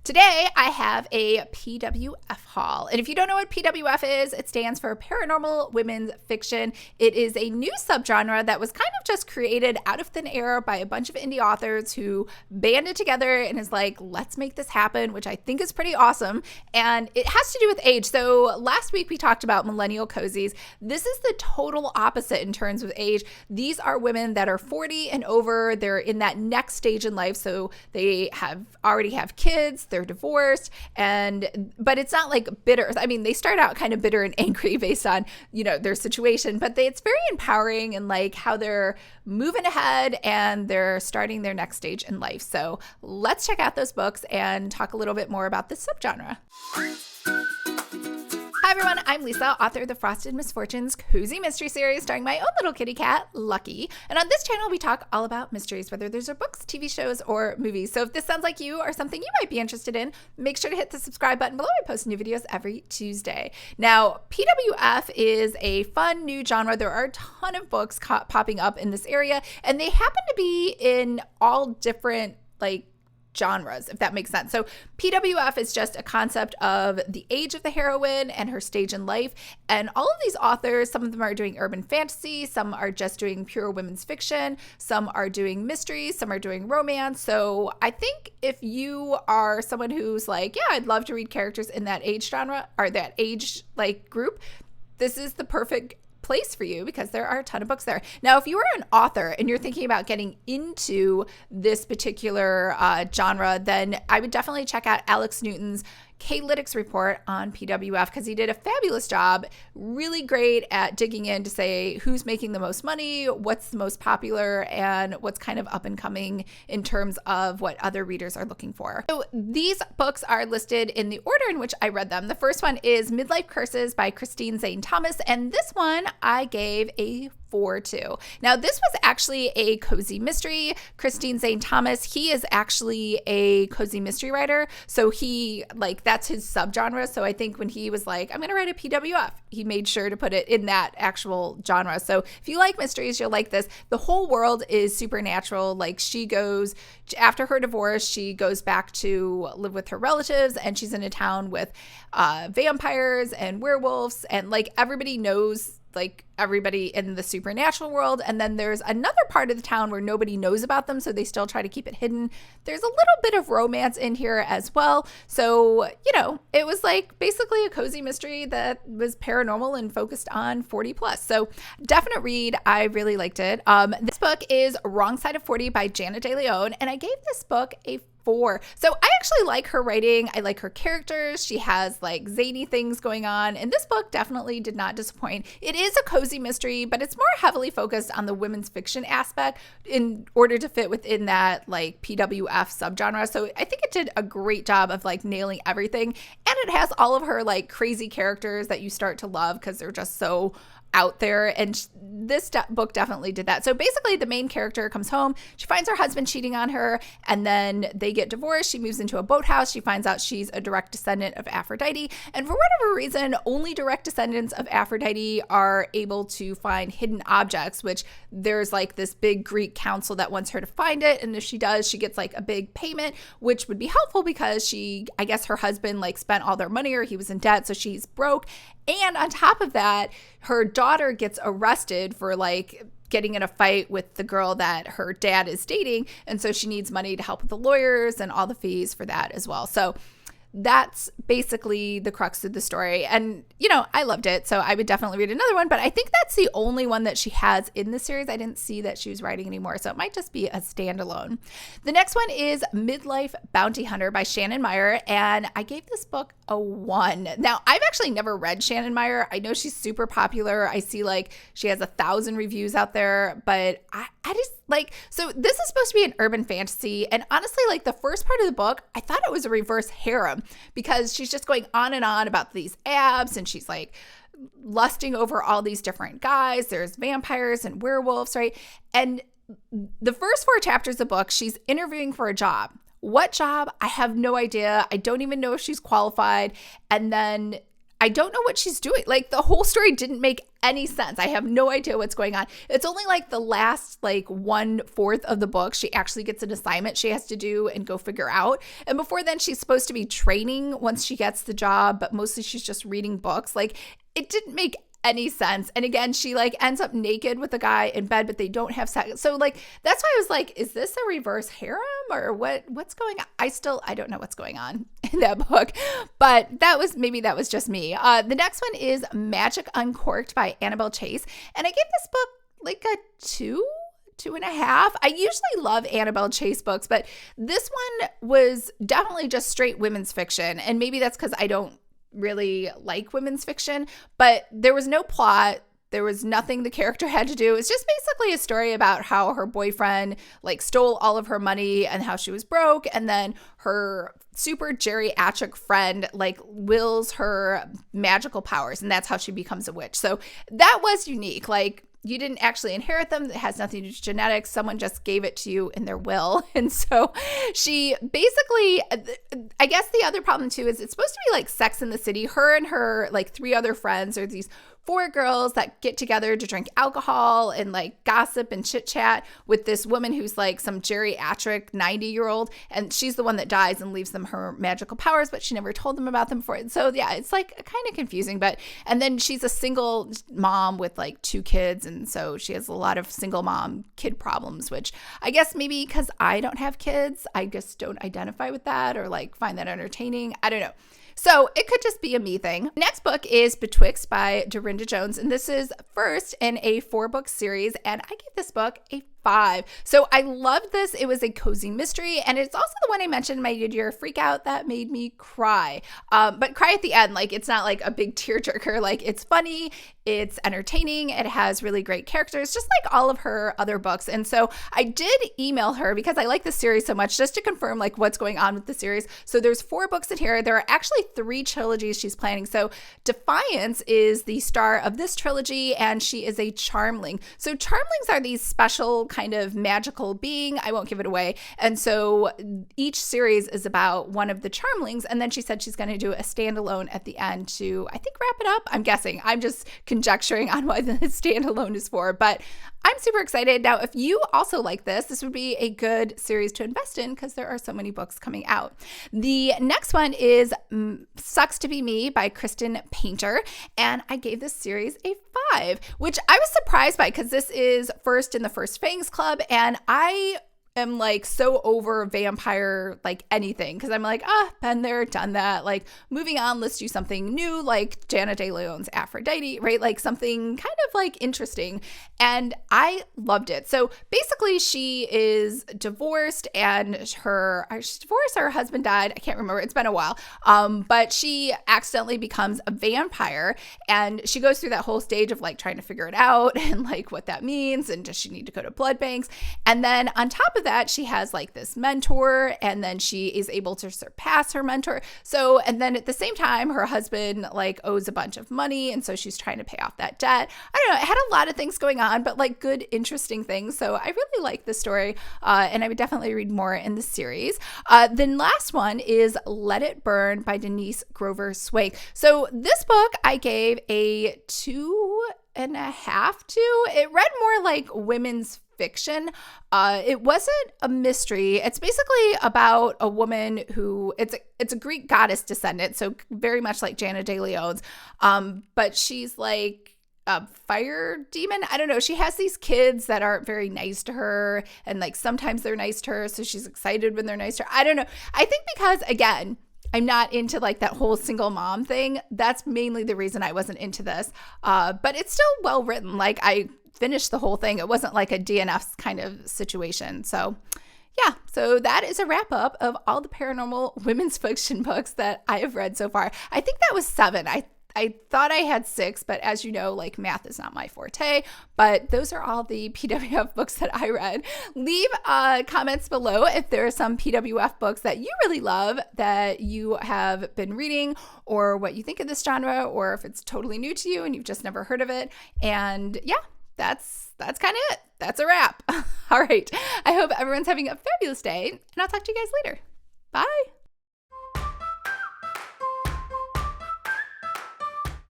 Today, I have a PWF haul. And if you don't know what PWF is, it stands for Paranormal Women's Fiction. It is a new subgenre that was kind of just created out of thin air by a bunch of indie authors who banded together and is like, let's make this happen, which I think is pretty awesome. And it has to do with age. So last week we talked about millennial cozies. This is the total opposite in terms of age. These are women that are 40 and over. They're in that next stage in life. So they already have kids. They're divorced, but it's not like bitter. I mean, they start out kind of bitter and angry based on, their situation, but it's very empowering and like how they're moving ahead and they're starting their next stage in life. So let's check out those books and talk a little bit more about this subgenre. Hi everyone, I'm Lisa, author of the Frosted Misfortunes Cozy Mystery Series starring my own little kitty cat, Lucky. And on this channel, we talk all about mysteries, whether those are books, TV shows, or movies. So if this sounds like you or something you might be interested in, make sure to hit the subscribe button below. I post new videos every Tuesday. Now, PWF is a fun new genre. There are a ton of books popping up in this area, and they happen to be in all different, genres, if that makes sense. So PWF is just a concept of the age of the heroine and her stage in life. And all of these authors, some of them are doing urban fantasy, some are just doing pure women's fiction, some are doing mysteries, some are doing romance. So I think if you are someone who's like, yeah, I'd love to read characters in that age genre or that age group, this is the perfect place for you because there are a ton of books there. Now, if you are an author and you're thinking about getting into this particular genre, then I would definitely check out Alex Newton's K-Lytics report on PWF because he did a fabulous job, really great at digging in to say who's making the most money, what's the most popular, and what's kind of up and coming in terms of what other readers are looking for. So these books are listed in the order in which I read them. The first one is Midlife Curses by Kristen Zane Thomas, and this one I gave a 4-2. Now, this was actually a cozy mystery. Kristen Zane Thomas, he is actually a cozy mystery writer. So he, that's his subgenre. So I think when he was like, I'm going to write a PWF, he made sure to put it in that actual genre. So if you like mysteries, you'll like this. The whole world is supernatural. She goes, after her divorce, she goes back to live with her relatives, and she's in a town with vampires and werewolves, and everybody knows everybody in the supernatural world. And then there's another part of the town where nobody knows about them, so they still try to keep it hidden. There's a little bit of romance in here as well. So, it was basically a cozy mystery that was paranormal and focused on 40 plus. So definite read. I really liked it. This book is Wrong Side of 40 by Jana Deleon, and I gave this book a 4. So I actually like her writing. I like her characters. She has zany things going on, and this book definitely did not disappoint. It is a cozy mystery, but it's more heavily focused on the women's fiction aspect in order to fit within that PWF subgenre. So I think it did a great job of nailing everything, and it has all of her crazy characters that you start to love because they're just so out there, and this book definitely did that. So basically the main character comes home, she finds her husband cheating on her, and then they get divorced. She moves into a boathouse. She finds out she's a direct descendant of Aphrodite, and for whatever reason, only direct descendants of Aphrodite are able to find hidden objects, which there's this big Greek council that wants her to find it, and if she does, she gets a big payment, which would be helpful because I guess her husband spent all their money, or he was in debt, so she's broke. And on top of that, her daughter gets arrested for getting in a fight with the girl that her dad is dating. And so she needs money to help with the lawyers and all the fees for that as well. So that's basically the crux of the story. And, I loved it. So I would definitely read another one. But I think that's the only one that she has in the series. I didn't see that she was writing anymore. So it might just be a standalone. The next one is Midlife Bounty Hunter by Shannon Meyer. And I gave this book a 1. Now, I've actually never read Shannon Meyer. I know she's super popular. I see she has 1,000 reviews out there. But I just so this is supposed to be an urban fantasy, and honestly, the first part of the book, I thought it was a reverse harem because she's just going on and on about these abs, and she's lusting over all these different guys. There's vampires and werewolves, right? And the first 4 chapters of the book, she's interviewing for a job. What job? I have no idea. I don't even know if she's qualified. And then I don't know what she's doing. Like, the whole story didn't make any sense. I have no idea what's going on. It's only like the last like 1/4 of the book she actually gets an assignment she has to do and go figure out. And before then, she's supposed to be training once she gets the job, but mostly she's just reading books. Like, it didn't make any sense. And again, she like ends up naked with a guy in bed, but they don't have sex. So like, that's why I was like, is this a reverse harem or what's going on? I don't know what's going on in that book, but maybe that was just me. The next one is Magic Uncorked by Annabel Chase. And I gave this book like a 2.5. I usually love Annabel Chase books, but this one was definitely just straight women's fiction. And maybe that's because I don't really like women's fiction, but there was no plot. There was nothing the character had to do. It's just basically a story about how her boyfriend like stole all of her money and how she was broke. And then her super geriatric friend like wills her magical powers. And that's how she becomes a witch. So that was unique. Like, you didn't actually inherit them. It has nothing to do with genetics. Someone just gave it to you in their will. And so she basically, I guess the other problem too is it's supposed to be like Sex in the City. Her and her like 3 other friends are these 4 girls that get together to drink alcohol and like gossip and chit chat with this woman who's like some geriatric 90-year-old. And she's the one that dies and leaves them her magical powers, but she never told them about them before. So yeah, it's like kind of confusing, and then she's a single mom with like 2 kids. And so she has a lot of single mom kid problems, which I guess maybe because I don't have kids, I just don't identify with that or like find that entertaining. I don't know. So it could just be a me thing. Next book is Betwixt by Darynda Jones. And this is first in a 4-book series. And I gave this book a 5. So I loved this. It was a cozy mystery. And it's also the one I mentioned in my mid-year freak out that made me cry. But cry at the end. Like, it's not like a big tearjerker. Like, it's funny. It's entertaining. It has really great characters, just like all of her other books. And so I did email her because I like the series so much, just to confirm like what's going on with the series. So there's 4 books in here. There are actually 3 trilogies she's planning. So Defiance is the star of this trilogy, and she is a charmling. So charmlings are these special kind of magical being. I won't give it away. And so each series is about one of the charmlings. And then she said she's going to do a standalone at the end to, I think, wrap it up. I'm guessing. I'm just conjecturing on what the standalone is for, but I'm super excited. Now, if you also like this would be a good series to invest in because there are so many books coming out. The next one is Sucks to Be Me by Kristen Painter, and I gave this series a 5, which I was surprised by because this is first in the First Fangs Club, and I am like so over vampire like anything because I'm like, been there, done that. Like, moving on, let's do something new, like Jana Deleon's Aphrodite, right? Like something kind of like interesting. And I loved it. So basically, she is divorced, and she's divorced, her husband died. I can't remember. It's been a while. But she accidentally becomes a vampire, and she goes through that whole stage of like trying to figure it out and like what that means, and does she need to go to blood banks? And then on top of that, she has like this mentor, and then she is able to surpass her mentor. So, and then at the same time, her husband like owes a bunch of money, and so she's trying to pay off that debt. I don't know. It had a lot of things going on, but like good, interesting things. So I really like this story, and I would definitely read more in the series. Then last one is Let It Burn by Denise Grover Swank. So this book I gave a 2.5 to. It read more like women's fiction. It wasn't a mystery. It's basically about a woman who it's a Greek goddess descendant, so very much like Jana Deleon's, but she's like a fire demon. I don't know. She has these kids that aren't very nice to her, and like sometimes they're nice to her, so she's excited when they're nice to her. I don't know. I think because, again, I'm not into like that whole single mom thing. That's mainly the reason I wasn't into this. But it's still well written. Like, I finished the whole thing. It wasn't like a DNF kind of situation. So yeah, so that is a wrap up of all the paranormal women's fiction books that I have read so far. I think that was 7. I thought I had 6, but as you know, like, math is not my forte, but those are all the PWF books that I read. Leave comments below if there are some PWF books that you really love that you have been reading, or what you think of this genre, or if it's totally new to you and you've just never heard of it. And yeah, that's kind of it. That's a wrap. All right. I hope everyone's having a fabulous day, and I'll talk to you guys later. Bye.